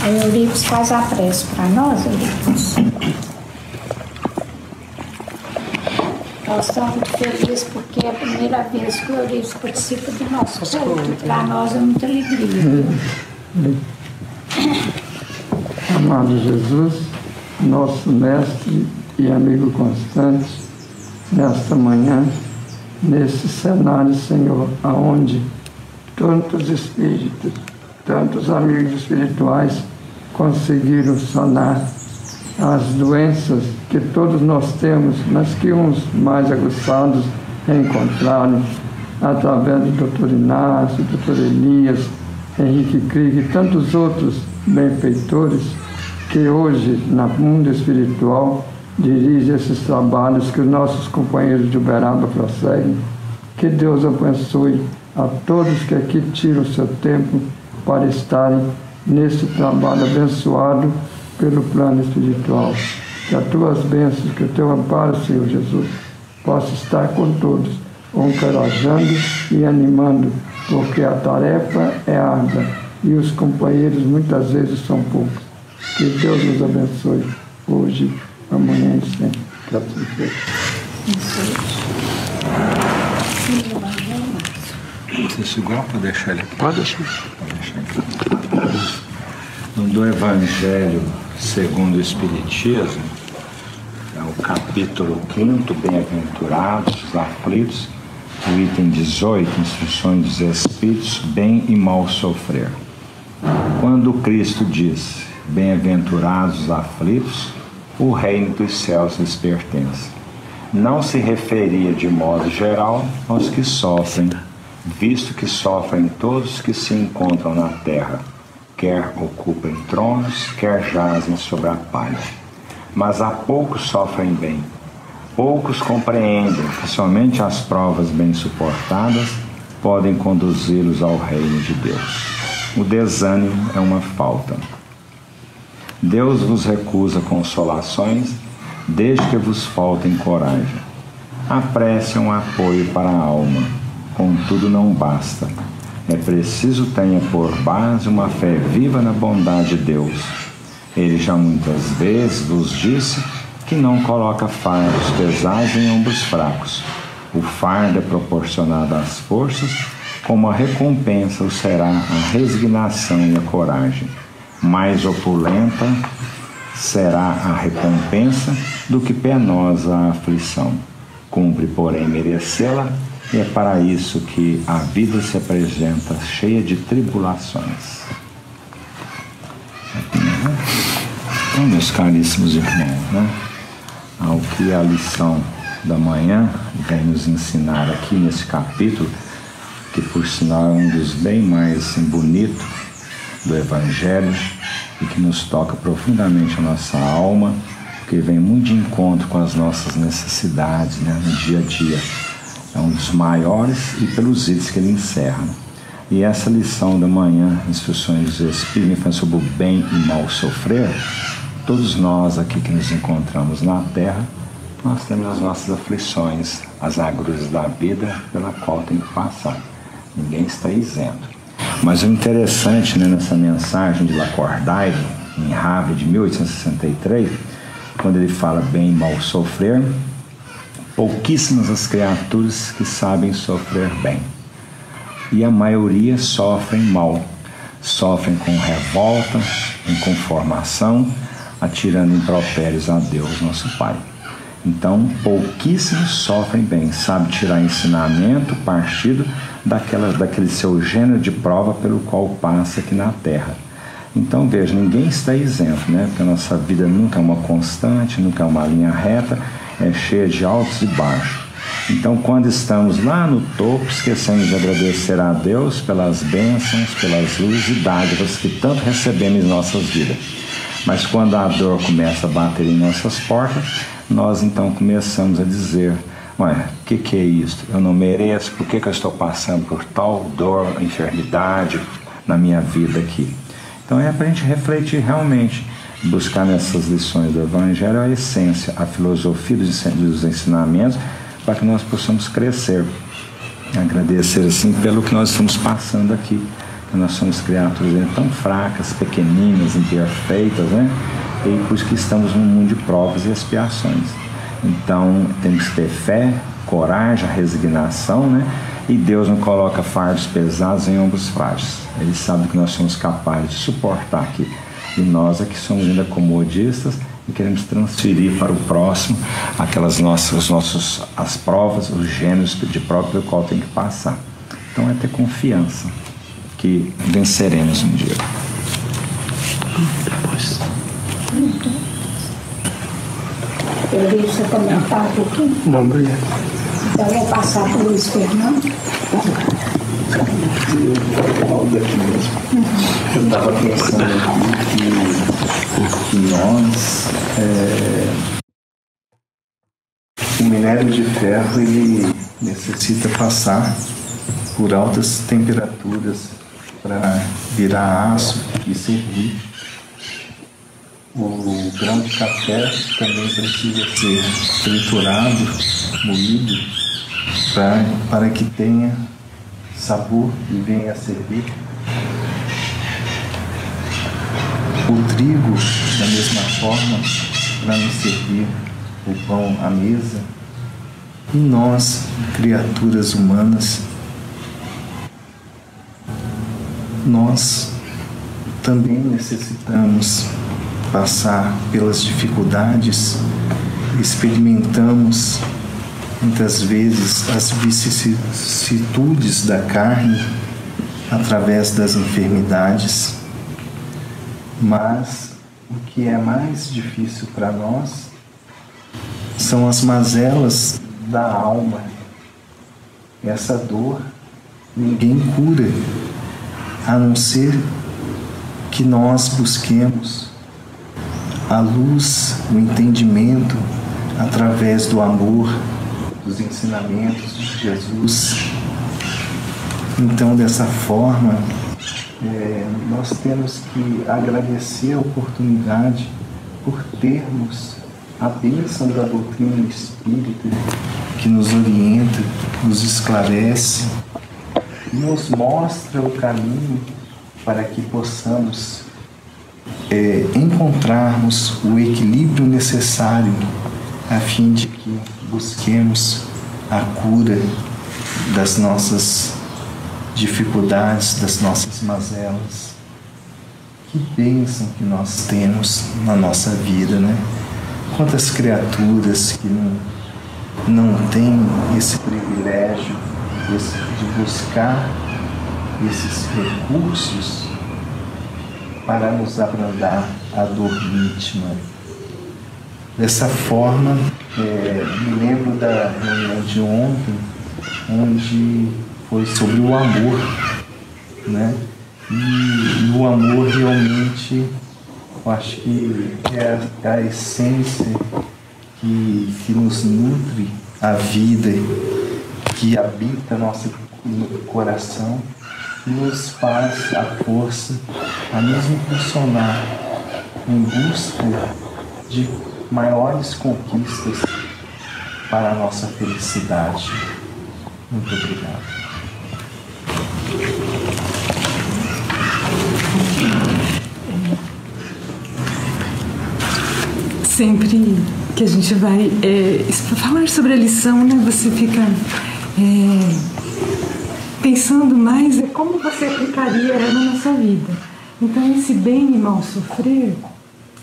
Aí o Euripides faz a prece para nós, Euripides. Nós estamos muito felizes porque é a primeira vez que o Euripides participa do nosso culto. Para nós é muita alegria. Amado Jesus, nosso mestre e amigo constante, nesta manhã, nesse cenário, Senhor, aonde tantos espíritos, tantos amigos espirituais conseguiram sanar as doenças que todos nós temos, mas que uns mais aguçados encontraram através do Dr. Inácio, Dr. Elias, Henrique Krieg e tantos outros benfeitores que hoje, no mundo espiritual, dirigem esses trabalhos que os nossos companheiros de Uberaba prosseguem. Que Deus abençoe a todos que aqui tiram o seu tempo para estarem nesse trabalho abençoado pelo plano espiritual. Que as tuas bênçãos, que o teu amparo, Senhor Jesus, possa estar com todos, encorajando e animando, porque a tarefa é árdua e os companheiros muitas vezes são poucos. Que Deus nos abençoe hoje, amanhã e sempre. Que assim seja. Você chegou para deixar ele aqui? Pode deixar. Do Evangelho segundo o Espiritismo, é o capítulo 5º, Bem-aventurados os aflitos, o item 18, Instruções dos Espíritos, bem e mal sofrer. Quando Cristo diz, bem-aventurados os aflitos, o reino dos céus lhes pertence. Não se referia de modo geral aos que sofrem, visto que sofrem todos que se encontram na terra, quer ocupem tronos, quer jazem sobre a palha. Mas há poucos sofrem bem. Poucos compreendem que somente as provas bem suportadas podem conduzi-los ao reino de Deus. O desânimo é uma falta. Deus vos recusa consolações, desde que vos faltem coragem. A prece é um apoio para a alma, contudo não basta. É preciso tenha por base uma fé viva na bondade de Deus. Ele já muitas vezes vos disse que não coloca fardos pesados em ombros fracos. O fardo é proporcionado às forças, como a recompensa o será a resignação e a coragem. Mais opulenta será a recompensa do que penosa a aflição. Cumpre, porém, merecê-la, e é para isso que a vida se apresenta cheia de tribulações. Então, meus caríssimos irmãos, ao que a lição da manhã vem nos ensinar aqui nesse capítulo, que por sinal é um dos bem mais bonitos do Evangelho e que nos toca profundamente a nossa alma, porque vem muito de encontro com as nossas necessidades, no dia a dia. É um dos maiores e pelos itens que ele encerra. E essa lição da manhã, Instruções do Espírito, sobre o bem e mal sofrer, todos nós aqui que nos encontramos na Terra, nós temos as nossas aflições, as agruras da vida pela qual tem que passar. Ninguém está isento. Mas o interessante, nessa mensagem de Lacordaire, em Havre de 1863, quando ele fala bem e mal sofrer, pouquíssimas as criaturas que sabem sofrer bem. E a maioria sofrem mal. Sofrem com revolta, inconformação, atirando impropérios a Deus, nosso Pai. Então, pouquíssimos sofrem bem, sabe tirar ensinamento, partido daquele seu gênero de prova pelo qual passa aqui na Terra. Então, veja, ninguém está isento, porque a nossa vida nunca é uma constante, nunca é uma linha reta, é cheia de altos e baixos. Então, quando estamos lá no topo, esquecemos de agradecer a Deus pelas bênçãos, pelas luzes e dádivas que tanto recebemos em nossas vidas. Mas quando a dor começa a bater em nossas portas, nós então começamos a dizer, o que é isso? Eu não mereço, por que eu estou passando por tal dor, enfermidade na minha vida aqui? Então é para a gente refletir realmente, buscar nessas lições do Evangelho a essência, a filosofia dos ensinamentos, para que nós possamos crescer. Agradecer assim pelo que nós estamos passando aqui. Nós somos criaturas tão fracas, pequeninas, imperfeitas, né? E por isso que estamos num mundo de provas e expiações. Então, temos que ter fé, coragem, resignação, né? E Deus não coloca fardos pesados em ombros frágeis. Ele sabe que nós somos capazes de suportar aqui. E nós é que somos ainda comodistas e queremos transferir para o próximo as provas, os gêneros de prova pelo qual tem que passar. Então é ter confiança que venceremos um dia. Eu li seu comentário aqui. Não, obrigado. Então eu vou passar para o Luiz Fernando. Eu estava pensando aqui que nós, o minério de ferro, ele necessita passar por altas temperaturas para virar aço e servir. O grão de café também precisa ser triturado, moído, para que tenha sabor e venha a servir. O trigo, da mesma forma, para nos servir o pão à mesa. E nós, criaturas humanas, nós também necessitamos passar pelas dificuldades, experimentamos muitas vezes as vicissitudes da carne através das enfermidades, mas o que é mais difícil para nós são as mazelas da alma. Essa dor ninguém cura, a não ser que nós busquemos a luz, o entendimento através do amor, dos ensinamentos de Jesus. Então, dessa forma, nós temos que agradecer a oportunidade por termos a bênção da doutrina espírita que nos orienta, nos esclarece, nos mostra o caminho para que possamos encontrarmos o equilíbrio necessário a fim de que busquemos a cura das nossas dificuldades, das nossas mazelas. Que bênção que nós temos na nossa vida, né? Quantas criaturas que não têm esse privilégio de buscar esses recursos para nos abrandar a dor íntima. Dessa forma, me lembro da reunião de ontem, onde foi sobre o amor, né? E o amor realmente, eu acho que é a essência que nos nutre a vida, que habita nosso coração, e nos faz a força a nos impulsionar em busca de maiores conquistas para a nossa felicidade. Muito obrigado. Sempre que a gente vai falar sobre a lição, né, você fica pensando mais como você aplicaria ela na sua vida. Então, esse bem e mal sofrer,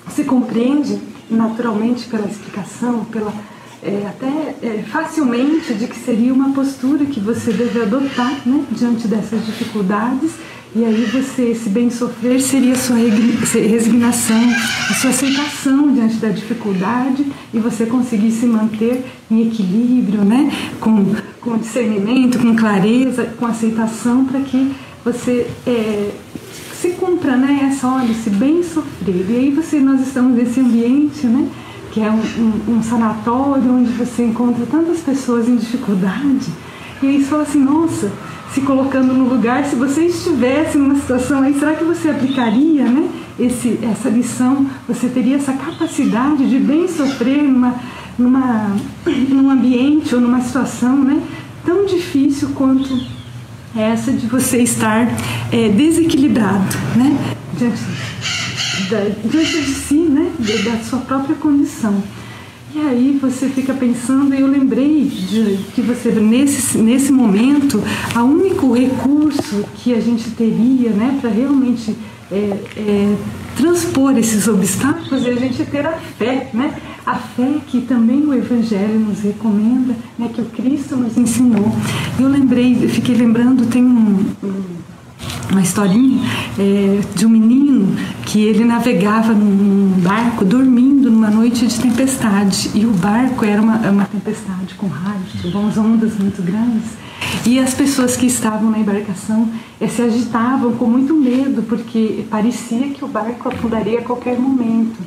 você compreende naturalmente pela explicação, facilmente de que seria uma postura que você deve adotar, né, diante dessas dificuldades. E aí esse bem sofrer seria a sua resignação, a sua aceitação diante da dificuldade, e você conseguir se manter em equilíbrio, né? Com discernimento, com clareza, com aceitação, para que você se cumpra, né? Esse bem sofrer. E aí nós estamos nesse ambiente, né? Que é um sanatório onde você encontra tantas pessoas em dificuldade, e aí você fala assim, nossa, se colocando no lugar, se você estivesse numa situação aí, será que você aplicaria, né, essa lição? Você teria essa capacidade de bem sofrer num ambiente ou numa situação, né, tão difícil quanto essa de você estar desequilibrado, né? Diante de si, né? Da sua própria condição. E aí você fica pensando, eu lembrei que você, nesse momento, o único recurso que a gente teria, né, para realmente transpor esses obstáculos é a gente ter a fé, né? A fé que também o Evangelho nos recomenda, né, que o Cristo nos ensinou. Eu fiquei lembrando, tem uma historinha de um menino que ele navegava num barco dormindo numa noite de tempestade, e o barco era uma tempestade com raios, ondas muito grandes, e as pessoas que estavam na embarcação se agitavam com muito medo, porque parecia que o barco afundaria a qualquer momento.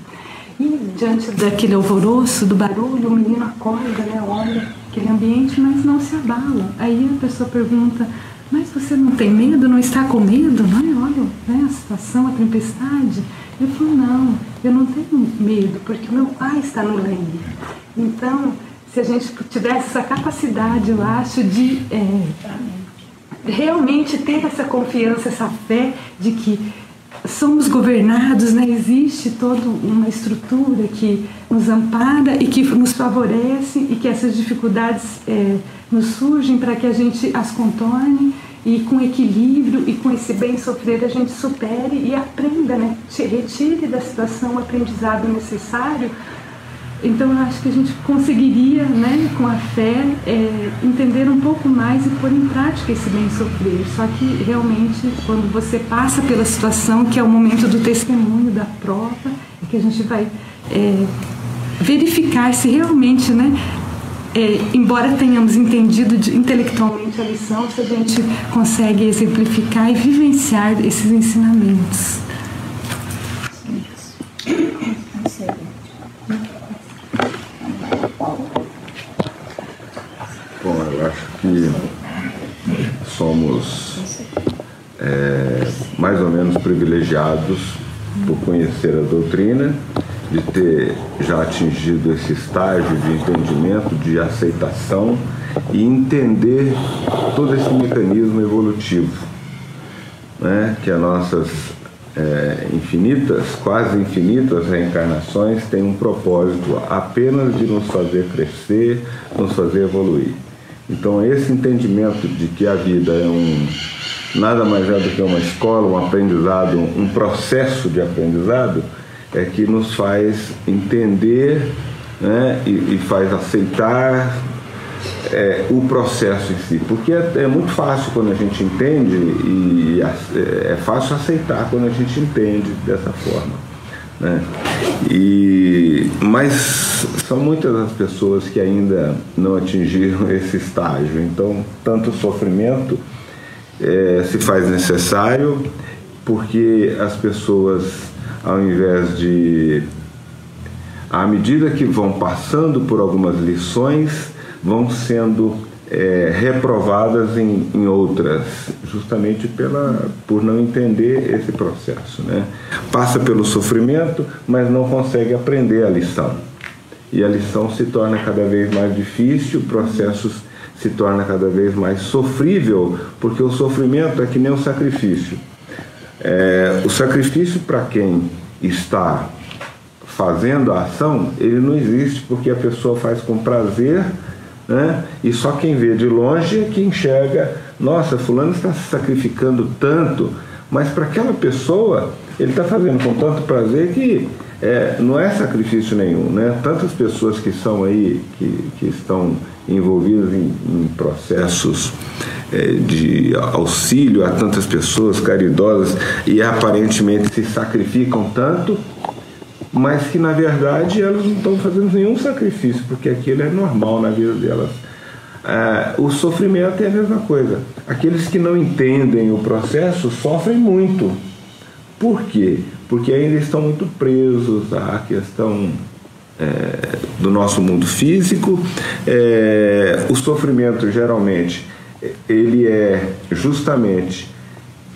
E diante daquele alvoroço, do barulho, o menino acorda, né, olha aquele ambiente, mas não se abala. Aí a pessoa pergunta: mas você não tem medo, não está com medo, não é? Olha, né, a situação, a tempestade. Ele falou: não, eu não tenho medo, porque meu pai está no leme. Então, se a gente tivesse essa capacidade, eu acho, de realmente ter essa confiança, essa fé de que somos governados, né? Existe toda uma estrutura que nos ampara e que nos favorece, e que essas dificuldades nos surgem para que a gente as contorne, e com equilíbrio e com esse bem sofrer a gente supere e aprenda, né? Retire da situação o aprendizado necessário. Então eu acho que a gente conseguiria, né, com a fé, entender um pouco mais e pôr em prática esse bem sofrer. Só que realmente, quando você passa pela situação, que é o momento do testemunho, da prova, é que a gente vai verificar se realmente, né, embora tenhamos entendido intelectualmente a lição, se a gente consegue exemplificar e vivenciar esses ensinamentos. Bom, eu acho que somos mais ou menos privilegiados por conhecer a doutrina, de ter já atingido esse estágio de entendimento, de aceitação e entender todo esse mecanismo evolutivo, né, que as nossas quase infinitas reencarnações têm um propósito apenas de nos fazer crescer, nos fazer evoluir. Então esse entendimento de que a vida nada mais é do que uma escola, um aprendizado, um processo de aprendizado, é que nos faz entender, né, e faz aceitar o processo em si, porque é muito fácil quando a gente entende, e é fácil aceitar quando a gente entende dessa forma, né? Mas são muitas as pessoas que ainda não atingiram esse estágio, então tanto sofrimento se faz necessário, porque as pessoas, ao invés de, à medida que vão passando por algumas lições, vão sendo reprovadas em outras, justamente por não entender esse processo, né? Passa pelo sofrimento, mas não consegue aprender a lição. E a lição se torna cada vez mais difícil, o processo se torna cada vez mais sofrível, porque o sofrimento é que nem o sacrifício. O sacrifício, para quem está fazendo a ação, ele não existe, porque a pessoa faz com prazer, né? E só quem vê de longe é que enxerga: nossa, fulano está se sacrificando tanto, mas para aquela pessoa ele está fazendo com tanto prazer que não é sacrifício nenhum, né? Tantas pessoas que são aí, que estão envolvidas em processos de auxílio a tantas pessoas caridosas e aparentemente se sacrificam tanto, mas que na verdade elas não estão fazendo nenhum sacrifício, porque aquilo é normal na vida delas. O sofrimento é a mesma coisa. Aqueles que não entendem o processo sofrem muito. Por quê? Porque ainda estão muito presos à questão do nosso mundo físico. O sofrimento geralmente ele é justamente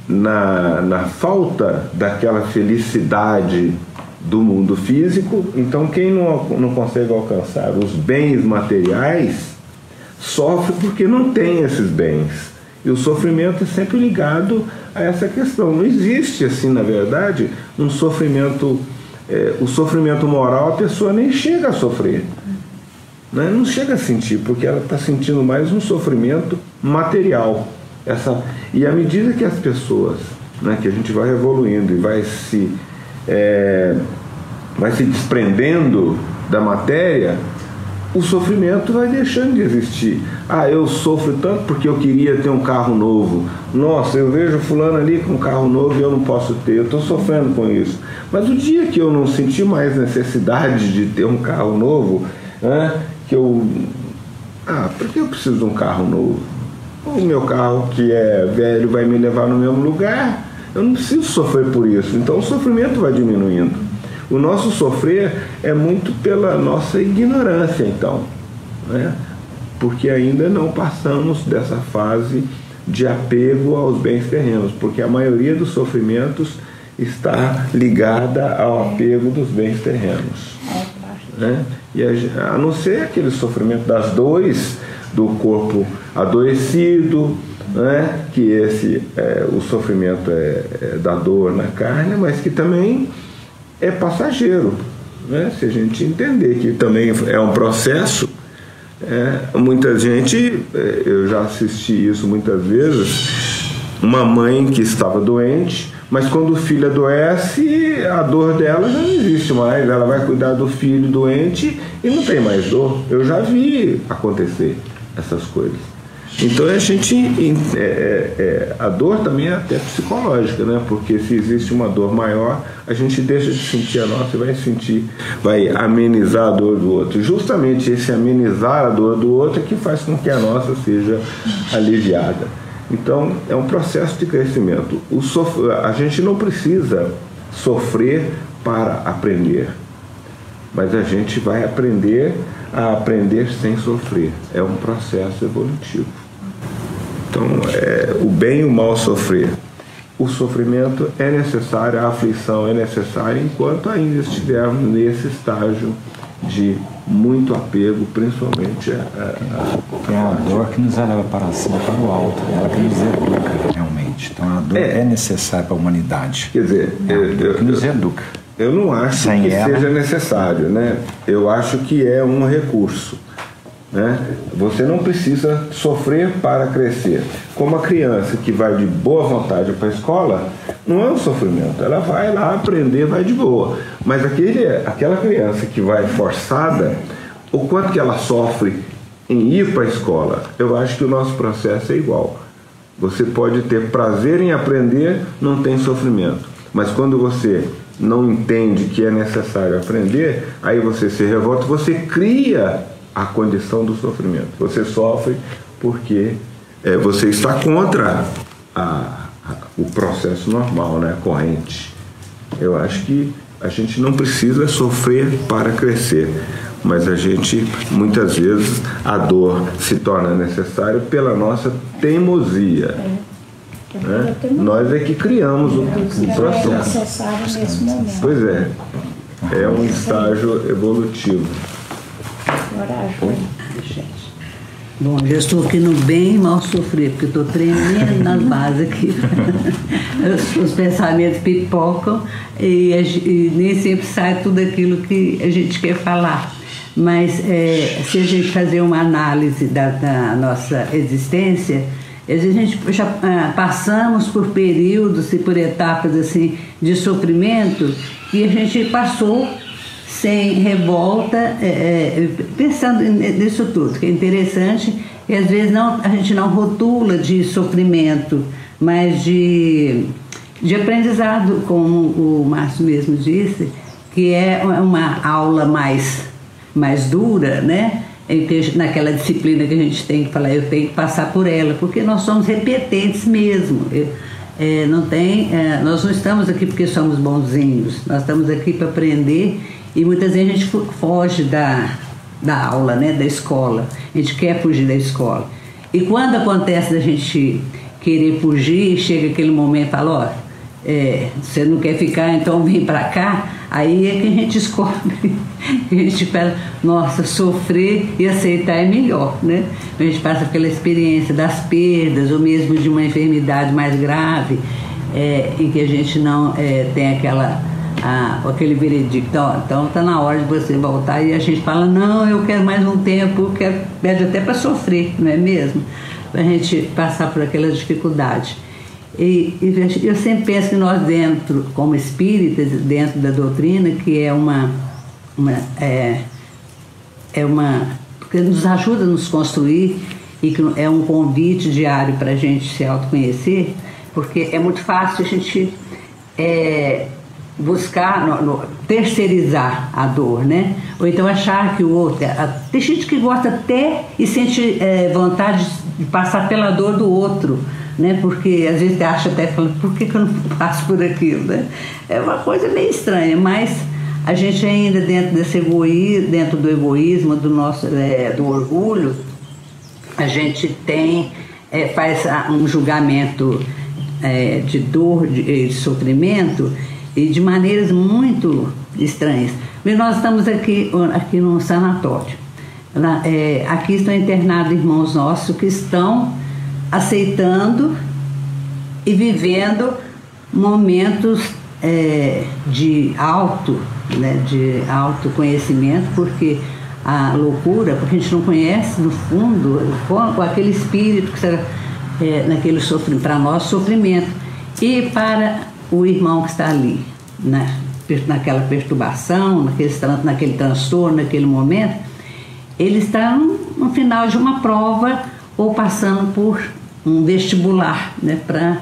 na falta daquela felicidade do mundo físico. Então quem não consegue alcançar os bens materiais sofre porque não tem esses bens. E o sofrimento é sempre ligado a essa questão. Não existe, assim, na verdade, um sofrimento... o sofrimento moral, a pessoa nem chega a sofrer. Né? Não chega a sentir, porque ela está sentindo mais um sofrimento material. E à medida que as pessoas, né, que a gente vai evoluindo e vai se desprendendo da matéria, o sofrimento vai deixando de existir. Eu sofro tanto porque eu queria ter um carro novo. Nossa, eu vejo fulano ali com um carro novo e eu não posso ter. Eu estou sofrendo com isso. Mas o dia que eu não sentir mais necessidade de ter um carro novo, por que eu preciso de um carro novo? O meu carro, que é velho, vai me levar no mesmo lugar. Eu não preciso sofrer por isso. Então o sofrimento vai diminuindo. O nosso sofrer é muito pela nossa ignorância, então, né? Porque ainda não passamos dessa fase de apego aos bens terrenos, porque a maioria dos sofrimentos está ligada ao apego dos bens terrenos, né? E a não ser aquele sofrimento das dores do corpo adoecido, né? Que o sofrimento é da dor na carne, mas que também é passageiro, né? Se a gente entender que também é um processo, muita gente, eu já assisti isso muitas vezes, uma mãe que estava doente, mas quando o filho adoece, a dor dela já não existe mais, ela vai cuidar do filho doente e não tem mais dor. Eu já vi acontecer essas coisas. Então a dor também é até psicológica, né? Porque se existe uma dor maior, a gente deixa de sentir a nossa e vai amenizar a dor do outro. Justamente esse amenizar a dor do outro é que faz com que a nossa seja aliviada. Então é um processo de crescimento. A gente não precisa sofrer para aprender, mas a gente vai aprender a aprender sem sofrer. É um processo evolutivo. Então, o bem e o mal sofrer. O sofrimento é necessário, a aflição é necessária enquanto ainda estivermos nesse estágio de muito apego, principalmente é a dor que nos leva para cima, para o alto, ela que nos educa realmente. Então a dor é necessária para a humanidade. Quer dizer, que nos educa. Eu não acho que seja necessário, né? Eu acho que é um recurso, né? Você não precisa sofrer para crescer. Como a criança que vai de boa vontade para a escola, não é um sofrimento. Ela vai lá aprender, vai de boa. Mas aquela criança que vai forçada, o quanto que ela sofre em ir para a escola, eu acho que o nosso processo é igual. Você pode ter prazer em aprender, não tem sofrimento. Mas quando você não entende que é necessário aprender, aí você se revolta, você cria a condição do sofrimento. Você sofre porque você está contra o processo normal, né, corrente. Eu acho que a gente não precisa sofrer para crescer, mas a gente, muitas vezes, a dor se torna necessária pela nossa teimosia. Né? Nós é que criamos o processo. Pois é um estágio evolutivo. Bom, já estou aqui no bem e mal sofrer, porque estou tremendo nas bases aqui. Os pensamentos pipocam e nem sempre sai tudo aquilo que a gente quer falar. Mas se a gente fazer uma análise da nossa existência, a gente já passamos por períodos e por etapas assim, de sofrimento que a gente passou sem revolta, pensando nisso tudo, que é interessante, e às vezes a gente não rotula de sofrimento, mas de aprendizado, como o Márcio mesmo disse, que é uma aula mais dura, né? Naquela disciplina que a gente tem que falar, eu tenho que passar por ela, porque nós somos repetentes mesmo. Nós não estamos aqui porque somos bonzinhos, nós estamos aqui para aprender. E muitas vezes a gente foge da aula, né, da escola. A gente quer fugir da escola. E quando acontece da gente querer fugir, chega aquele momento e fala, você não quer ficar, então vem para cá. Aí é que a gente descobre, a gente fala, nossa, sofrer e aceitar é melhor, né? A gente passa pela experiência das perdas, ou mesmo de uma enfermidade mais grave, em que a gente não tem aquele veredicto, então está na hora de você voltar, e a gente fala, não, eu quero mais um tempo, pede até para sofrer, não é mesmo? Para a gente passar por aquela dificuldade. E eu sempre penso que nós dentro, como espíritas, dentro da doutrina, que porque nos ajuda a nos construir, e que é um convite diário para a gente se autoconhecer, porque é muito fácil a gente buscar, terceirizar a dor, né? Ou então achar que o outro... Tem gente que gosta até e sente vontade de passar pela dor do outro, né? Porque às vezes acha até, falando, por que eu não passo por aquilo, né? É uma coisa meio estranha, mas a gente ainda dentro desse egoísmo, dentro do egoísmo, do orgulho, a gente faz um julgamento de dor, de sofrimento, e de maneiras muito estranhas. Mas nós estamos aqui num sanatório. Aqui estão internados irmãos nossos que estão aceitando e vivendo momentos de autoconhecimento, porque a loucura, porque a gente não conhece no fundo com aquele espírito que será naquele sofrimento, para nós sofrimento, e para o irmão que está ali, naquela perturbação, naquele transtorno, naquele momento, ele está no final de uma prova ou passando por um vestibular, né, para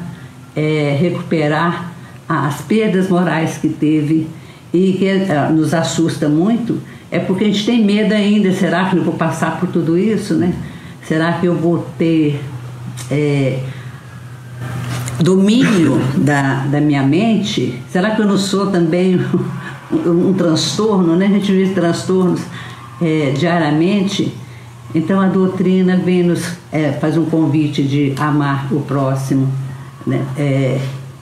recuperar as perdas morais que teve, e que nos assusta muito, porque a gente tem medo ainda. Será que eu vou passar por tudo isso, né? Será que eu vou ter domínio da minha mente? Será que eu não sou também um transtorno, né? A gente vê transtornos diariamente. Então a doutrina vem faz um convite de amar o próximo, né?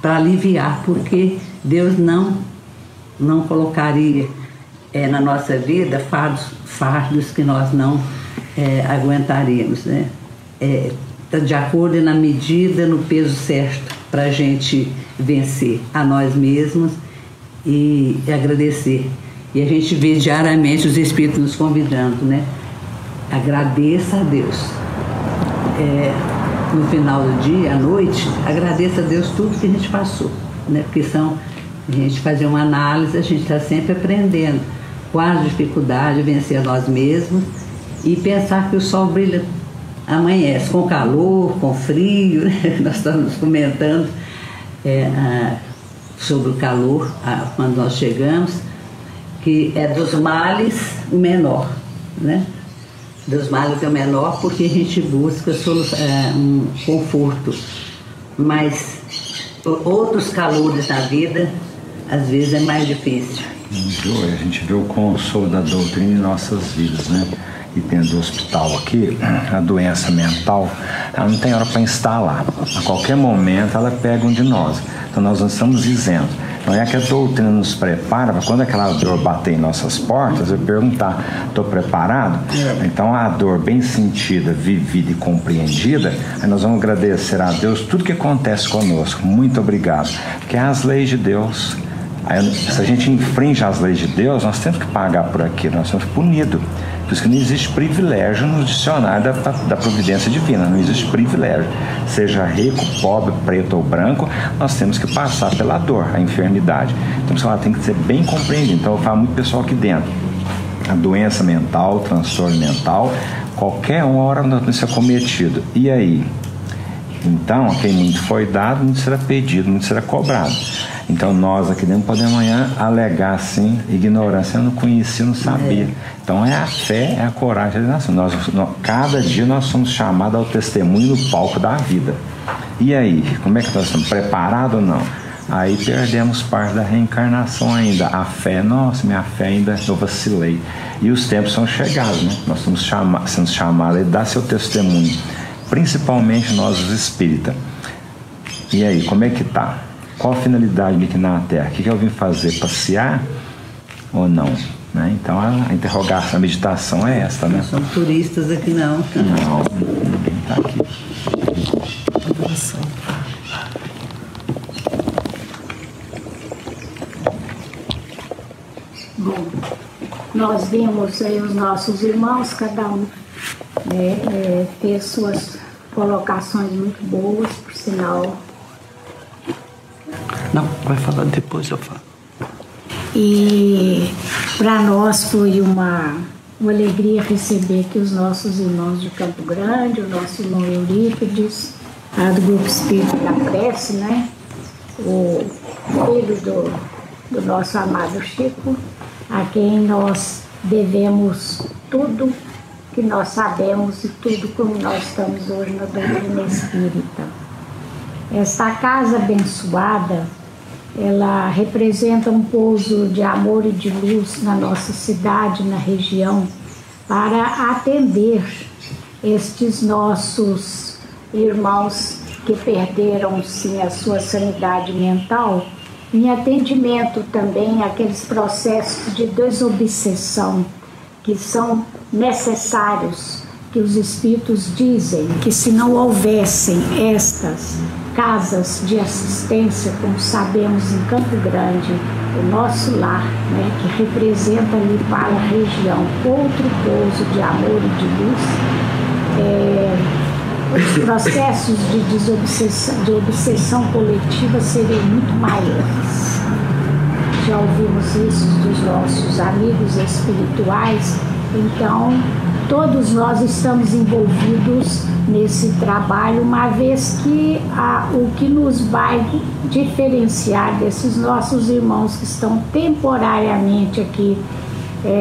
Para aliviar, porque Deus não colocaria na nossa vida fardos que nós não aguentaríamos, né? De acordo e na medida, no peso certo, para a gente vencer a nós mesmos e agradecer. E a gente vê diariamente os Espíritos nos convidando, né? Agradeça a Deus. No final do dia, à noite, agradeça a Deus tudo que a gente passou, né? Porque a gente fazer uma análise, a gente está sempre aprendendo com as dificuldades, vencer a nós mesmos e pensar que o sol brilha, amanhece com calor, com frio, né? Nós estamos comentando sobre o calor quando nós chegamos, que é dos males o menor, né? Dos males é o menor, porque a gente busca um conforto, mas outros calores na vida às vezes é mais difícil. A gente vê o consolo da doutrina em nossas vidas, né? E dentro do hospital aqui, a doença mental, ela não tem hora para instalar. A qualquer momento ela pega um de nós. Então nós não estamos isentos. Não é que a doutrina nos prepara para quando aquela dor bater em nossas portas, eu perguntar, estou preparado? Então a dor bem sentida, vivida e compreendida, aí nós vamos agradecer a Deus tudo que acontece conosco. Muito obrigado. Porque é as leis de Deus. Aí, se a gente infringe as leis de Deus, nós temos que pagar por aquilo, nós somos punidos. Por isso que não existe privilégio no dicionário da providência divina, não existe privilégio. Seja rico, pobre, preto ou branco, nós temos que passar pela dor, a enfermidade. Então ela tem que ser bem compreendida. Então eu falo muito pessoal aqui dentro. A doença mental, o transtorno mental, qualquer hora não ser cometido. E aí? Então, a quem muito foi dado, muito será pedido, muito será cobrado. Então nós aqui dentro podemos amanhã alegar assim, ignorância, eu não conhecia, não sabia. Então é a fé, é a coragem da nação. Cada dia nós somos chamados ao testemunho no palco da vida. E aí, como é que nós estamos? Preparados ou não? Aí perdemos parte da reencarnação ainda. A fé, nossa, minha fé ainda, eu vacilei. E os tempos são chegados, né? Nós estamos sendo chamados a dar seu testemunho, principalmente nós os espíritas. E aí, como é que tá? qual a finalidade de aqui na Terra? O que eu vim fazer? Passear ou não? Né? Então a interrogação, a meditação é essa, né? Não são turistas aqui não. Não, ninguém está aqui. Bom, nós vimos aí os nossos irmãos, cada um fez suas colocações muito boas, por sinal. Não, vai falar depois, eu falo. E para nós foi uma alegria receber aqui os nossos irmãos de Campo Grande, o nosso irmão Eurípides, do Grupo Espírita da Prece, né? O filho do nosso amado Chico, a quem nós devemos tudo que nós sabemos e tudo como nós estamos hoje na doutrina espírita. Esta casa abençoada, ela representa um pouso de amor e de luz na nossa cidade, na região, para atender estes nossos irmãos que perderam, sim, a sua sanidade mental, em atendimento também àqueles processos de desobsessão que são necessários, que os espíritos dizem que se não houvessem estas casas de assistência, como sabemos em Campo Grande, o nosso lar, né, que representa ali para a região outro pouso de amor e de luz, os processos de obsessão coletiva seriam muito maiores. Já ouvimos isso dos nossos amigos espirituais, então todos nós estamos envolvidos nesse trabalho, uma vez que o que nos vai diferenciar desses nossos irmãos que estão temporariamente aqui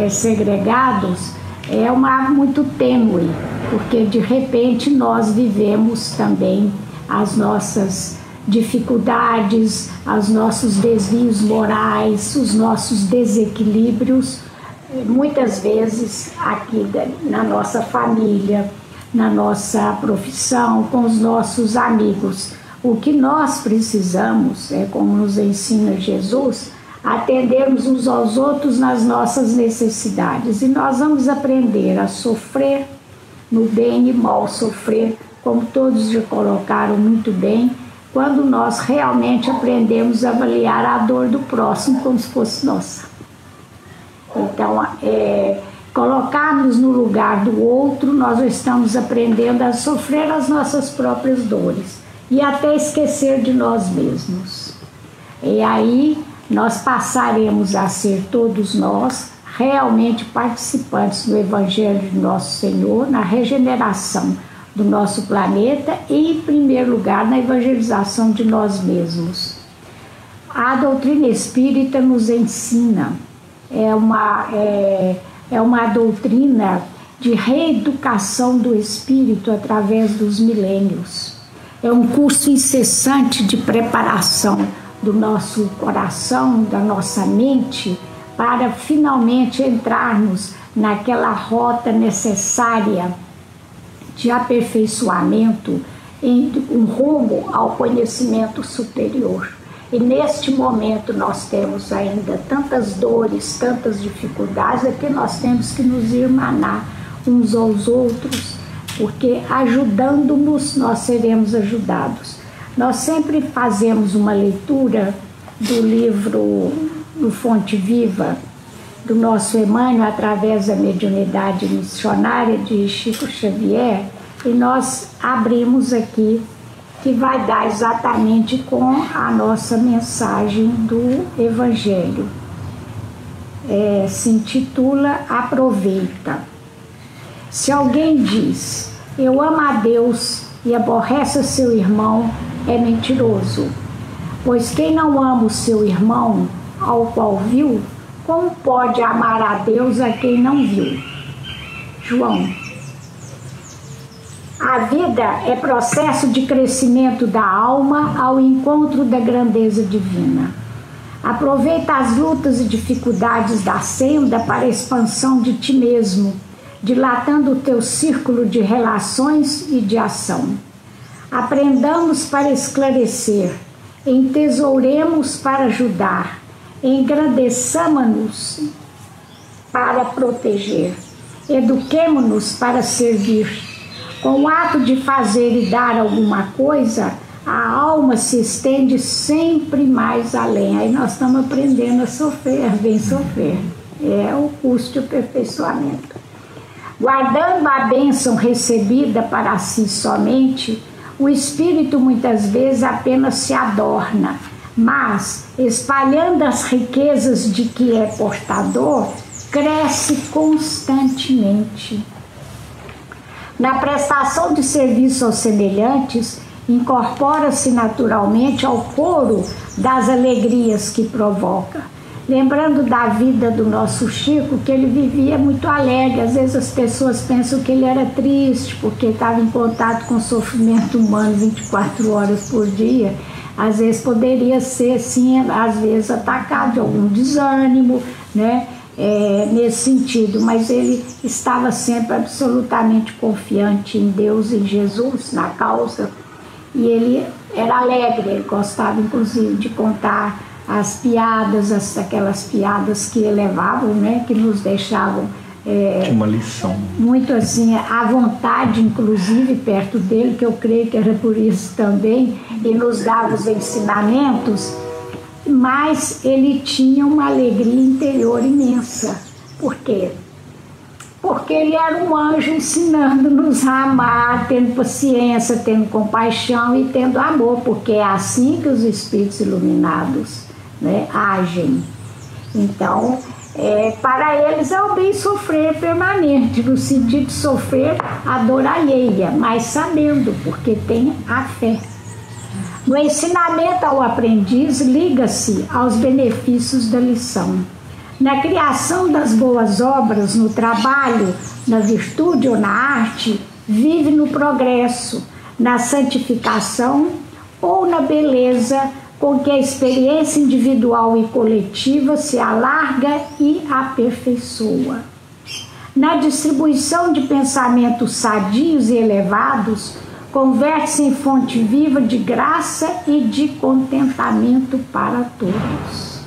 segregados é muito tênue, porque de repente nós vivemos também as nossas dificuldades, os nossos desvios morais, os nossos desequilíbrios, muitas vezes aqui na nossa família, na nossa profissão, com os nossos amigos. O que nós precisamos, como nos ensina Jesus, atendermos uns aos outros nas nossas necessidades. E nós vamos aprender a sofrer no bem e mal sofrer, como todos já colocaram muito bem, quando nós realmente aprendemos a avaliar a dor do próximo como se fosse nossa. Então, colocarmos no lugar do outro, nós estamos aprendendo a sofrer as nossas próprias dores e até esquecer de nós mesmos. E aí nós passaremos a ser todos nós realmente participantes do Evangelho de Nosso Senhor, na regeneração do nosso planeta e, em primeiro lugar, na evangelização de nós mesmos. A doutrina espírita nos ensina, é uma doutrina de reeducação do espírito através dos milênios. É um curso incessante de preparação do nosso coração, da nossa mente, para finalmente entrarmos naquela rota necessária de aperfeiçoamento em um rumo ao conhecimento superior. E neste momento nós temos ainda tantas dores, tantas dificuldades, é que nós temos que nos irmanar uns aos outros, porque ajudando-nos nós seremos ajudados. Nós sempre fazemos uma leitura do livro do Fonte Viva, do nosso Emmanuel, através da mediunidade missionária de Chico Xavier, e nós abrimos aqui, que vai dar exatamente com a nossa mensagem do Evangelho. Se intitula Aproveita. Se alguém diz, eu amo a Deus e aborrece seu irmão, é mentiroso. Pois quem não ama o seu irmão, ao qual viu, como pode amar a Deus a quem não viu? João. A vida é processo de crescimento da alma ao encontro da grandeza divina. Aproveita as lutas e dificuldades da senda para a expansão de ti mesmo, dilatando o teu círculo de relações e de ação. Aprendamos para esclarecer entesouremos para ajudar, engrandeçamos-nos para proteger, eduquemo-nos para servir. Com o ato de fazer e dar alguma coisa, a alma se estende sempre mais além. Aí nós estamos aprendendo a sofrer, bem sofrer. É o curso de aperfeiçoamento. Guardando a bênção recebida para si somente, o espírito muitas vezes apenas se adorna, mas, espalhando as riquezas de que é portador, cresce constantemente. Na prestação de serviço aos semelhantes, incorpora-se naturalmente ao coro das alegrias que provoca. Lembrando da vida do nosso Chico, que ele vivia muito alegre. Às vezes as pessoas pensam que ele era triste, porque estava em contato com o sofrimento humano 24 horas por dia. Às vezes poderia ser, sim, às vezes atacado de algum desânimo, né? Nesse sentido, mas ele estava sempre absolutamente confiante em Deus, em Jesus, na causa, e ele era alegre. Ele gostava inclusive de contar as piadas, aquelas piadas que elevavam, né, que nos deixavam uma lição muito assim à vontade, inclusive perto dele, que eu creio que era por isso também, e nos dava os ensinamentos. Mas ele tinha uma alegria interior imensa. Por quê? Porque ele era um anjo ensinando-nos a amar, tendo paciência, tendo compaixão e tendo amor, porque é assim que os espíritos iluminados, né, agem. Então, para eles é o bem sofrer permanente, no sentido de sofrer a dor alheia, mas sabendo, porque tem a fé. No ensinamento ao aprendiz, liga-se aos benefícios da lição. Na criação das boas obras, no trabalho, na virtude ou na arte, vive no progresso, na santificação ou na beleza com que a experiência individual e coletiva se alarga e aperfeiçoa. Na distribuição de pensamentos sadios e elevados, converte-se em fonte viva de graça e de contentamento para todos.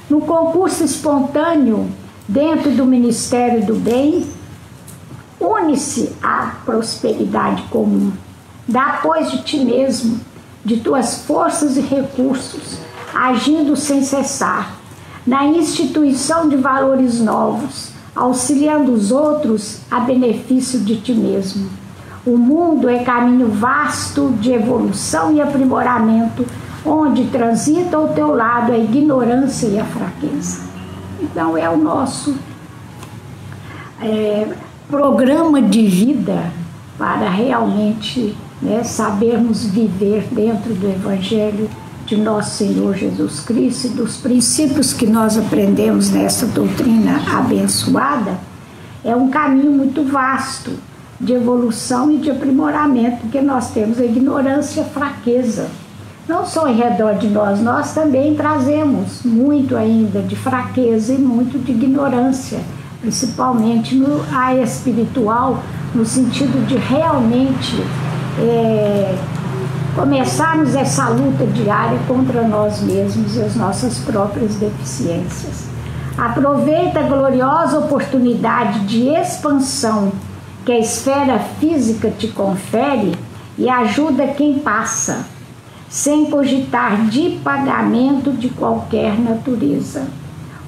No concurso espontâneo, dentro do Ministério do Bem, une-se à prosperidade comum. Dá, pois, de ti mesmo, de tuas forças e recursos, agindo sem cessar, na instituição de valores novos, auxiliando os outros a benefício de ti mesmo. O mundo é caminho vasto de evolução e aprimoramento, onde transita ao teu lado a ignorância e a fraqueza. Então é o nosso programa de vida para realmente, né, sabermos viver dentro do Evangelho de nosso Senhor Jesus Cristo e dos princípios que nós aprendemos nessa doutrina abençoada. É um caminho muito vasto de evolução e de aprimoramento, porque nós temos a ignorância e a fraqueza. Não só em redor de nós, nós também trazemos muito ainda de fraqueza e muito de ignorância, principalmente no espiritual, no sentido de realmente começarmos essa luta diária contra nós mesmos e as nossas próprias deficiências. Aproveita a gloriosa oportunidade de expansão que a esfera física te confere e ajuda quem passa, sem cogitar de pagamento de qualquer natureza.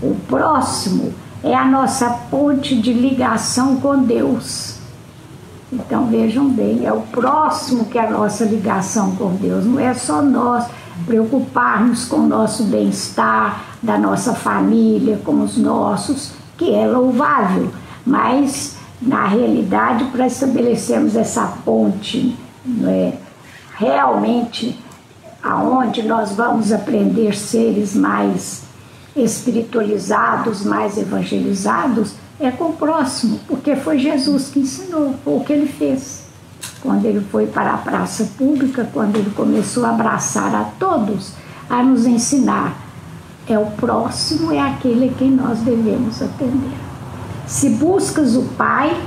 O próximo é a nossa ponte de ligação com Deus. Então vejam bem, é o próximo que é a nossa ligação com Deus. Não é só nós preocuparmos com o nosso bem-estar, da nossa família, com os nossos, que é louvável, mas na realidade, para estabelecermos essa ponte, realmente aonde nós vamos aprender seres mais espiritualizados, mais evangelizados, é com o próximo, porque foi Jesus que ensinou, foi o que ele fez. Quando ele foi para a praça pública, quando ele começou a abraçar a todos, a nos ensinar, é o próximo, é aquele a quem nós devemos atender. Se buscas o Pai,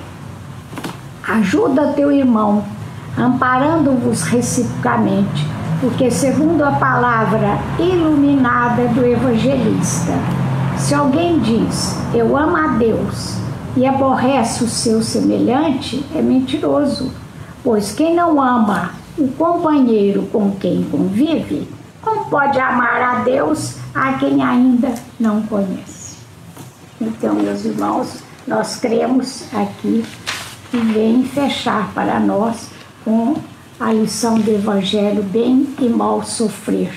ajuda teu irmão, amparando-vos reciprocamente, Porque segundo a palavra iluminada do evangelista, se alguém diz, eu amo a Deus, e aborrece o seu semelhante, é mentiroso. Pois quem não ama o companheiro com quem convive, como pode amar a Deus a quem ainda não conhece? Então, meus irmãos, nós cremos aqui que vem fechar para nós com a lição do Evangelho, bem e mal sofrer.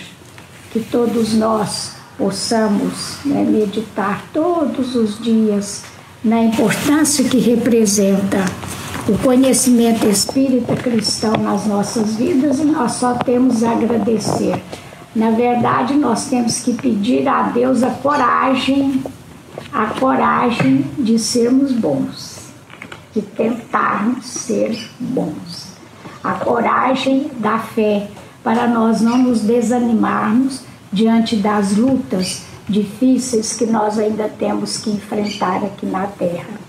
Que todos nós possamos meditar todos os dias na importância que representa o conhecimento espírita cristão nas nossas vidas, e nós só temos a agradecer. Na verdade, nós temos que pedir a Deus a coragem de sermos bons, de tentarmos ser bons. A coragem da fé, para nós não nos desanimarmos diante das lutas difíceis que nós ainda temos que enfrentar aqui na Terra.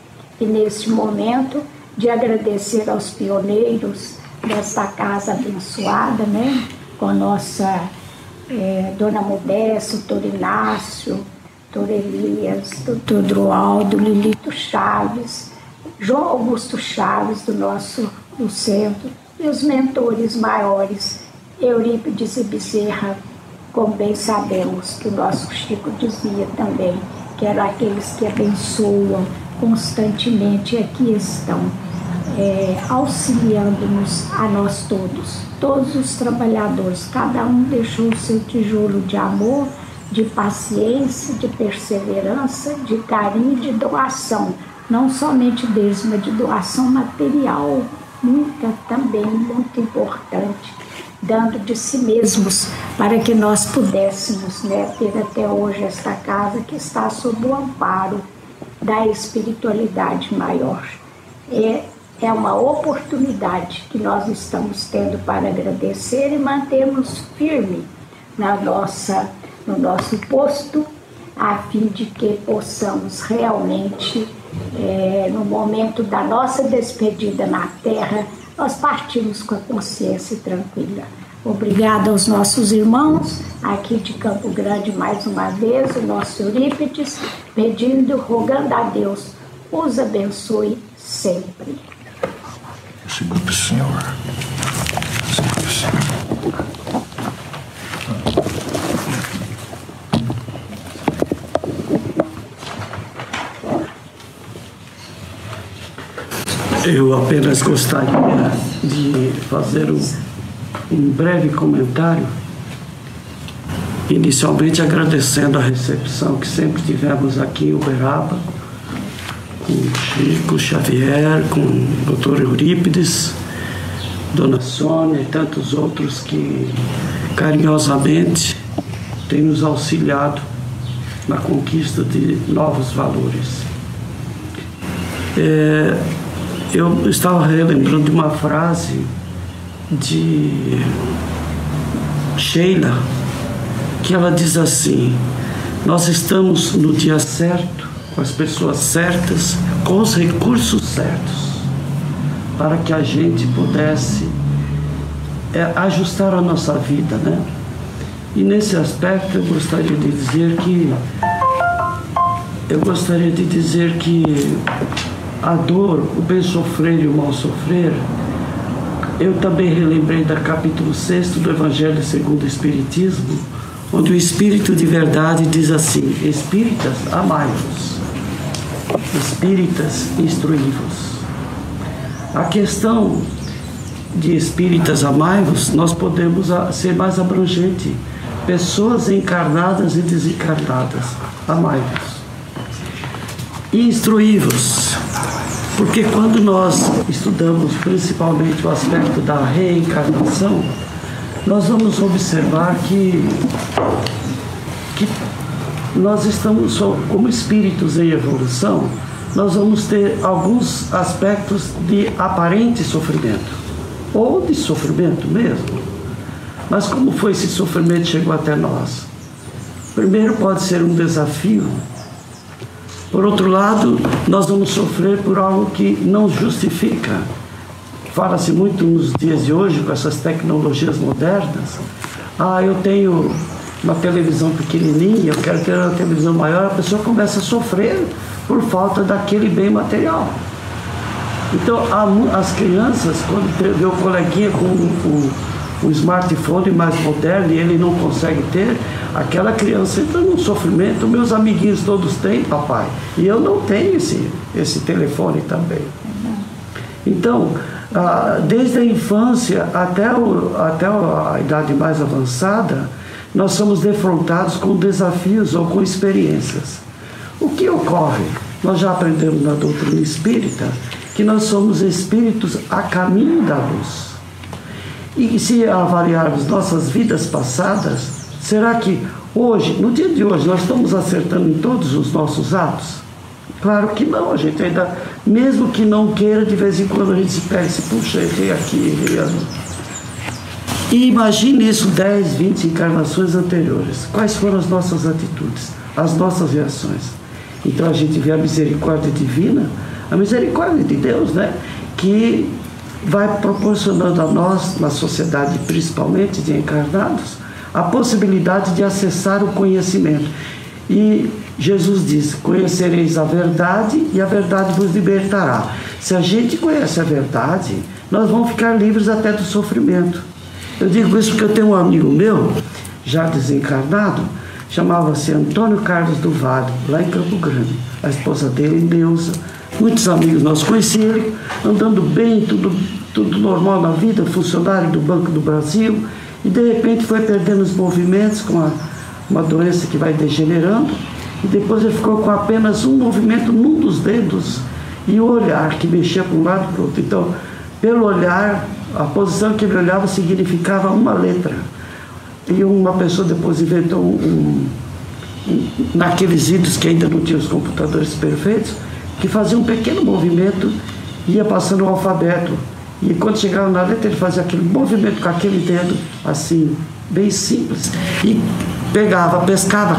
E neste momento de agradecer aos pioneiros desta casa abençoada, com a nossa Dona Modesta, Doutor Inácio, Doutor Elias, Doutor Droaldo, Lilito Chaves, João Augusto Chaves do centro, e os mentores maiores, Eurípides e Bezerra, como bem sabemos que o nosso Chico dizia também, que eram aqueles que abençoam constantemente, aqui estão auxiliando-nos a nós todos os trabalhadores. Cada um deixou o seu tijolo de amor, de paciência, de perseverança, de carinho e de doação, não somente deles, mas de doação material, muita também, muito importante, dando de si mesmos para que nós pudéssemos ter até hoje esta casa que está sob o amparo da espiritualidade maior. É uma oportunidade que nós estamos tendo para agradecer e mantermos firme no nosso posto, a fim de que possamos realmente, no momento da nossa despedida na Terra, nós partimos com a consciência tranquila. Obrigada aos nossos irmãos aqui de Campo Grande mais uma vez, o nosso Eurípides, rogando a Deus, os abençoe sempre. Segura para o Senhor. Segura para o Senhor. Eu apenas gostaria de fazer um breve comentário, inicialmente agradecendo a recepção que sempre tivemos aqui em Uberaba, com o Chico Xavier, com o Dr. Eurípides, Dona Sônia e tantos outros que carinhosamente têm nos auxiliado na conquista de novos valores. Eu estava relembrando de uma frase de Sheila, que ela diz assim: nós estamos no dia certo, com as pessoas certas, com os recursos certos, para que a gente pudesse ajustar a nossa vida, E nesse aspecto eu gostaria de dizer que a dor, o bem sofrer e o mal sofrer, eu também relembrei da capítulo 6 do Evangelho segundo o Espiritismo, onde o Espírito de verdade diz assim: espíritas, amai-vos, espíritas, instruí-vos. A questão de espíritas, amai-vos, nós podemos ser mais abrangente. Pessoas encarnadas e desencarnadas, amai-vos. E instruí-vos, porque quando nós estudamos principalmente o aspecto da reencarnação, nós vamos observar que nós estamos, como espíritos em evolução, nós vamos ter alguns aspectos de aparente sofrimento, ou de sofrimento mesmo. Mas como foi esse sofrimento que chegou até nós? Primeiro, pode ser um desafio. Por outro lado, nós vamos sofrer por algo que não justifica. Fala-se muito nos dias de hoje, com essas tecnologias modernas, eu tenho uma televisão pequenininha, eu quero ter uma televisão maior, a pessoa começa a sofrer por falta daquele bem material. Então, as crianças, quando vê o coleguinha com um smartphone mais moderno e ele não consegue ter, aquela criança entra num sofrimento. Meus amiguinhos todos têm, papai, e eu não tenho esse telefone também. Então, desde a infância até a idade mais avançada, nós somos defrontados com desafios ou com experiências. O que ocorre? Nós já aprendemos na doutrina espírita que nós somos espíritos a caminho da luz. E se avaliarmos nossas vidas passadas, será que hoje, no dia de hoje, nós estamos acertando em todos os nossos atos? Claro que não, a gente ainda, mesmo que não queira, de vez em quando a gente se pega e se puxa, errei aqui, errei ali. E imagine isso 10, 20 encarnações anteriores. Quais foram as nossas atitudes, as nossas reações? Então a gente vê a misericórdia divina, a misericórdia de Deus, né? Que vai proporcionando a nós, na sociedade principalmente de encarnados, a possibilidade de acessar o conhecimento. E Jesus diz: conhecereis a verdade e a verdade vos libertará. Se a gente conhece a verdade, nós vamos ficar livres até do sofrimento. Eu digo isso porque eu tenho um amigo meu, já desencarnado, chamava-se Antônio Carlos do Vale, lá em Campo Grande. A esposa dele, Neuza. Muitos amigos nós conheci ele, andando bem, tudo normal na vida, funcionário do Banco do Brasil, e de repente foi perdendo os movimentos com uma doença que vai degenerando, e depois ele ficou com apenas um movimento num dos dedos, e o olhar que mexia para um lado e para o outro. Então, pelo olhar, a posição que ele olhava significava uma letra. E uma pessoa depois inventou naqueles idos que ainda não tinha os computadores perfeitos, que fazia um pequeno movimento, ia passando o alfabeto. E quando chegava na letra, ele fazia aquele movimento com aquele dedo, assim, bem simples. E pescava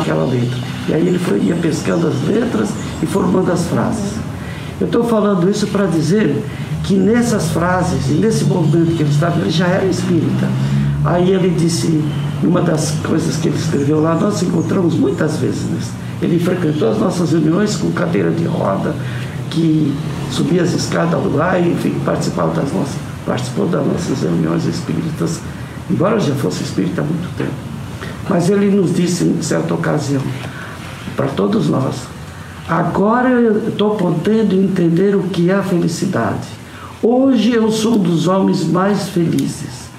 aquela letra. E aí ele ia pescando as letras e formando as frases. Eu estou falando isso para dizer que nessas frases e nesse movimento que ele estava, ele já era espírita. Aí ele disse, uma das coisas que ele escreveu lá, nós encontramos muitas vezes, né? Ele frequentou as nossas reuniões com cadeira de roda, que subia as escadas lá e, enfim, participou das nossas reuniões espíritas, embora já fosse espírita há muito tempo. Mas ele nos disse, em certa ocasião, para todos nós: agora eu estou podendo entender o que é a felicidade. Hoje eu sou um dos homens mais felizes.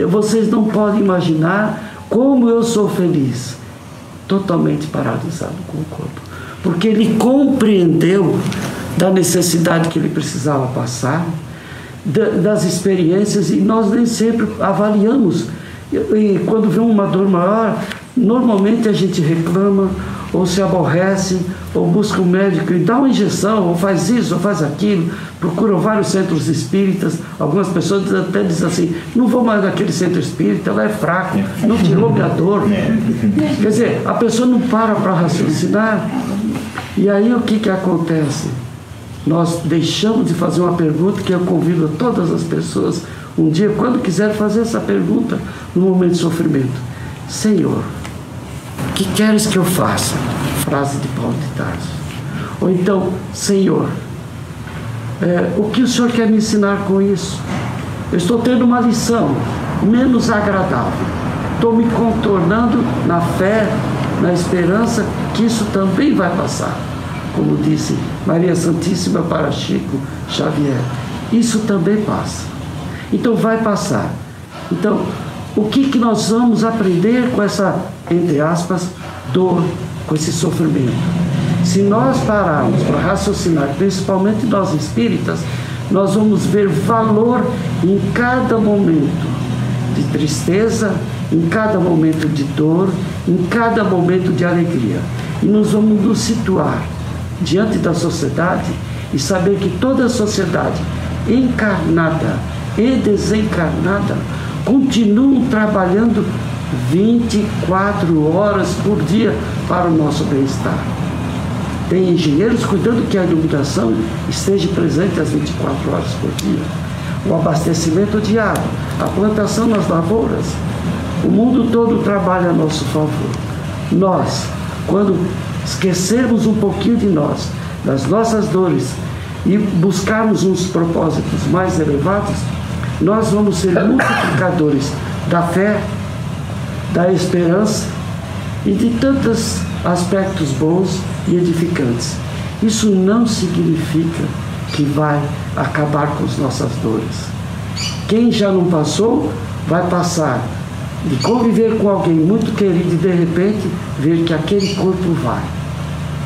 Vocês não podem imaginar como eu sou feliz. Totalmente paralisado com o corpo. Porque ele compreendeu da necessidade que ele precisava passar, das experiências, e nós nem sempre avaliamos. E quando vê uma dor maior, normalmente a gente reclama, ou se aborrece, ou busca um médico e dá uma injeção, ou faz isso, ou faz aquilo, procuram vários centros espíritas. Algumas pessoas até dizem assim: não vou mais naquele centro espírita, ela é fraco, não tirou minha dor. Quer dizer, a pessoa não para raciocinar. E aí o que acontece? Nós deixamos de fazer uma pergunta que eu convido a todas as pessoas, um dia, quando quiser fazer essa pergunta, no momento de sofrimento: Senhor, o que queres que eu faça? Frase de Paulo de Tarso. Ou então: Senhor, o que o Senhor quer me ensinar com isso? Eu estou tendo uma lição menos agradável. Estou me contornando na fé, na esperança que isso também vai passar. Como disse Maria Santíssima para Chico Xavier, isso também passa. Então vai passar. Então, o que nós vamos aprender com essa, entre aspas, dor, com esse sofrimento? Se nós pararmos para raciocinar, principalmente nós espíritas, nós vamos ver valor em cada momento de tristeza, em cada momento de dor, em cada momento de alegria. E nós vamos nos situar diante da sociedade e saber que toda a sociedade, encarnada e desencarnada, continuam trabalhando 24 horas por dia para o nosso bem-estar. Tem engenheiros cuidando que a iluminação esteja presente às 24 horas por dia, o abastecimento de água, a plantação nas lavouras, O mundo todo trabalha a nosso favor. Nós, quando esquecermos um pouquinho de nós, das nossas dores, e buscarmos uns propósitos mais elevados, nós vamos ser multiplicadores da fé, da esperança e de tantos aspectos bons e edificantes. Isso não significa que vai acabar com as nossas dores. Quem já não passou, vai passar de conviver com alguém muito querido e de repente ver que aquele corpo vai.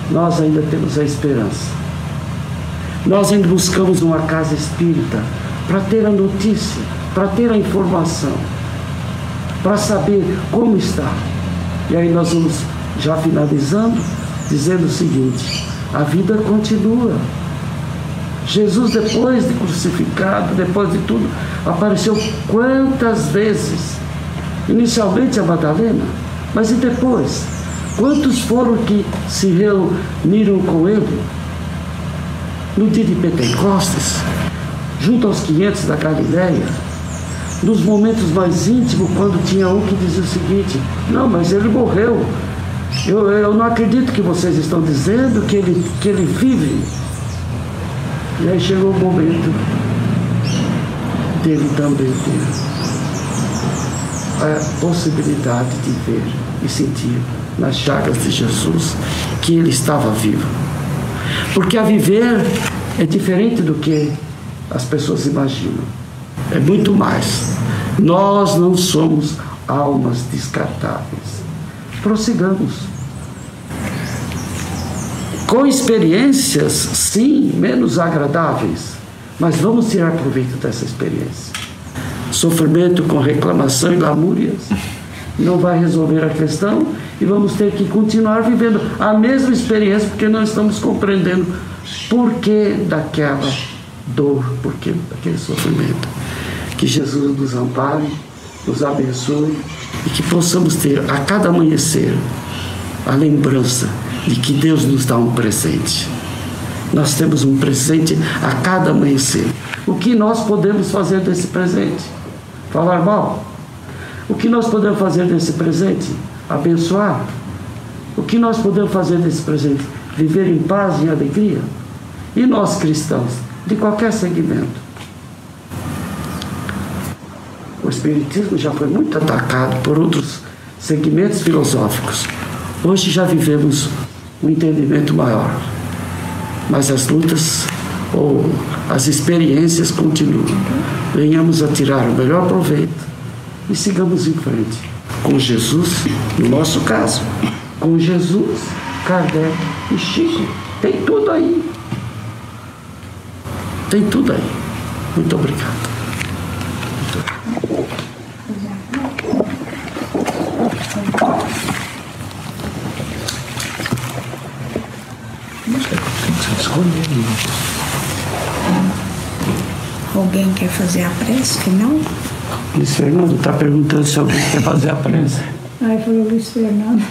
Nós ainda temos a esperança. Nós ainda buscamos uma casa espírita para ter a notícia, para ter a informação, para saber como está. E aí nós vamos já finalizando, dizendo o seguinte: a vida continua. Jesus, depois de crucificado, depois de tudo, apareceu quantas vezes? Inicialmente a Madalena, mas e depois? Quantos foram que se reuniram com ele no dia de Pentecostes, junto aos 500 da Galileia, nos momentos mais íntimos, quando tinha um que dizia o seguinte: não, mas ele morreu. Eu não acredito que vocês estão dizendo que ele vive. E aí chegou o momento dele também ter a possibilidade de ver e sentir nas chagas de Jesus que ele estava vivo. Porque a viver é diferente do que as pessoas imaginam. É muito mais. Nós não somos almas descartáveis. Prossigamos. Com experiências, sim, menos agradáveis, mas vamos tirar proveito dessa experiência. Sofrimento com reclamação e lamúrias não vai resolver a questão e vamos ter que continuar vivendo a mesma experiência porque não estamos compreendendo por que daquela dor, por que daquele sofrimento. Que Jesus nos ampare, nos abençoe e que possamos ter a cada amanhecer a lembrança de que Deus nos dá um presente. Nós temos um presente a cada amanhecer. O que nós podemos fazer desse presente? Falar mal? O que nós podemos fazer desse presente? Abençoar? O que nós podemos fazer desse presente? Viver em paz e alegria? E nós cristãos, de qualquer segmento? O Espiritismo já foi muito atacado por outros segmentos filosóficos. Hoje já vivemos um entendimento maior, mas as lutas ou as experiências continuam. Venhamos a tirar o melhor proveito e sigamos em frente com Jesus, no nosso caso, com Jesus, Kardec e Chico. Tem tudo aí. Tem tudo aí. Muito obrigado. Alguém quer fazer a prece final? Luiz Fernando está perguntando se alguém quer fazer a prece. Foi o Luiz Fernando.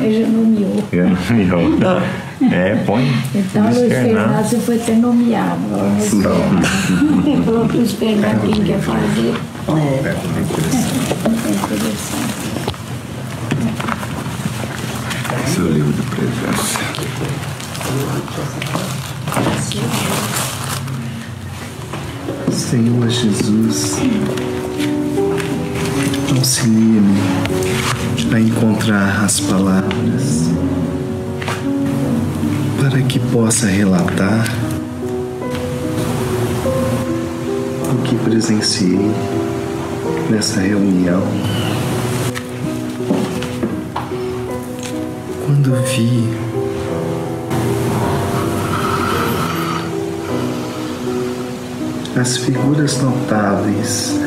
Ele já nomeou. Põe. Então, Luiz Fernando, você foi ter nomeado. Ele falou que Luiz Fernando, quem quer fazer. É interessante. Esse é o livro de presença. Senhor Jesus, auxilia-me a encontrar as palavras para que possa relatar o que presenciei nessa reunião, quando vi as figuras notáveis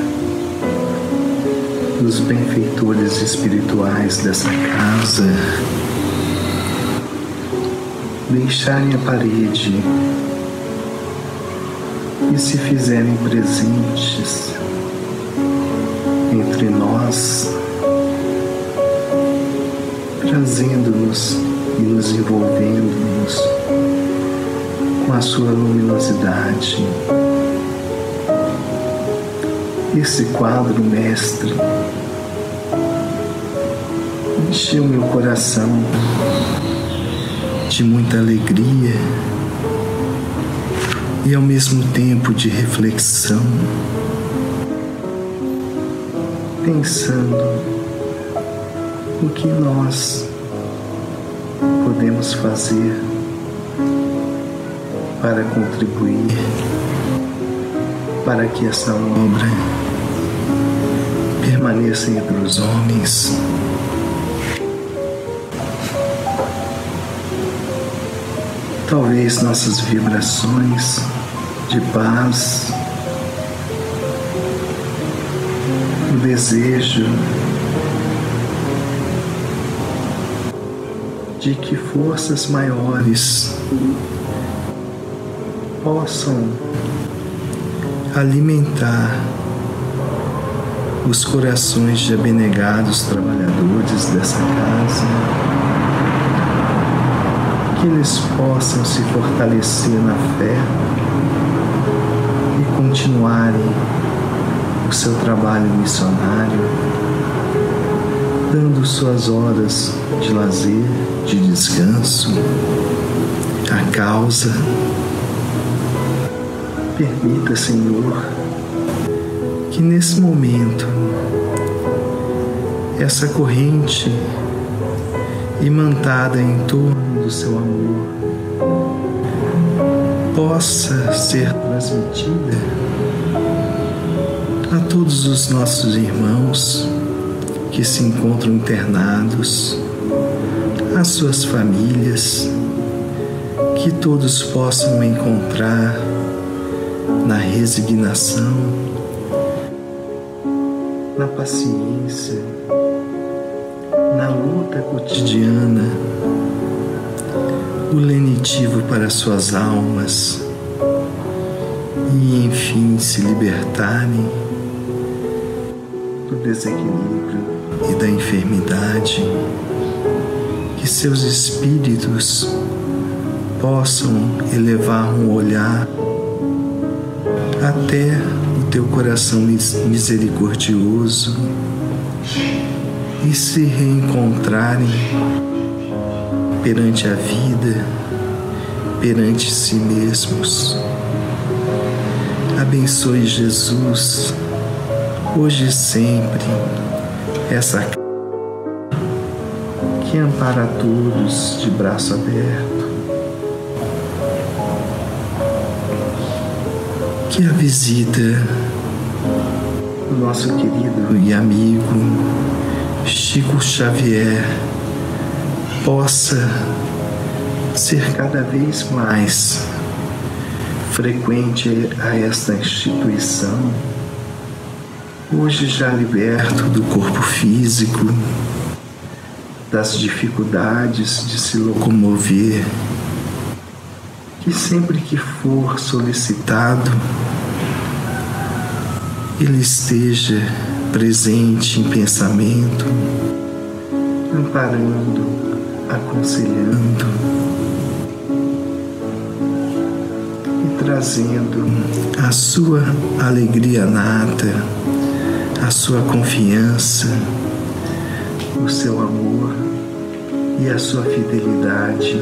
dos benfeitores espirituais dessa casa deixarem a parede e se fizerem presentes entre nós, trazendo-nos e nos envolvendo-nos com a sua luminosidade. Esse quadro mestre enche o meu coração de muita alegria e ao mesmo tempo de reflexão, pensando o que nós podemos fazer para contribuir para que essa obra permaneça entre os homens. Talvez nossas vibrações de paz, o desejo de que forças maiores possam alimentar os corações de abnegados trabalhadores dessa casa, que eles possam se fortalecer na fé e continuarem o seu trabalho missionário, dando suas horas de lazer, de descanso à causa. Permita, Senhor, que nesse momento essa corrente imantada em torno do seu amor possa ser transmitida a todos os nossos irmãos que se encontram internados, às suas famílias, que todos possam encontrar na resignação, na paciência, na luta cotidiana, o lenitivo para suas almas e, enfim, se libertarem do desequilíbrio e da enfermidade, que seus espíritos possam elevar um olhar até o teu coração misericordioso e se reencontrarem perante a vida, perante si mesmos. Abençoe, Jesus, hoje e sempre, essa casa que ampara a todos de braço aberto. Que a visita do nosso querido e amigo Chico Xavier possa ser cada vez mais frequente a esta instituição, hoje já liberto do corpo físico, das dificuldades de se locomover, que sempre que for solicitado, ele esteja presente em pensamento, amparando, aconselhando e trazendo a sua alegria nata, a sua confiança, o seu amor e a sua fidelidade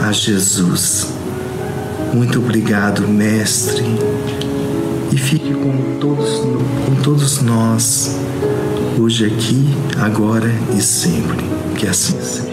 a Jesus. Muito obrigado, Mestre, e fique com todos nós, hoje, aqui, agora e sempre. Que assim seja.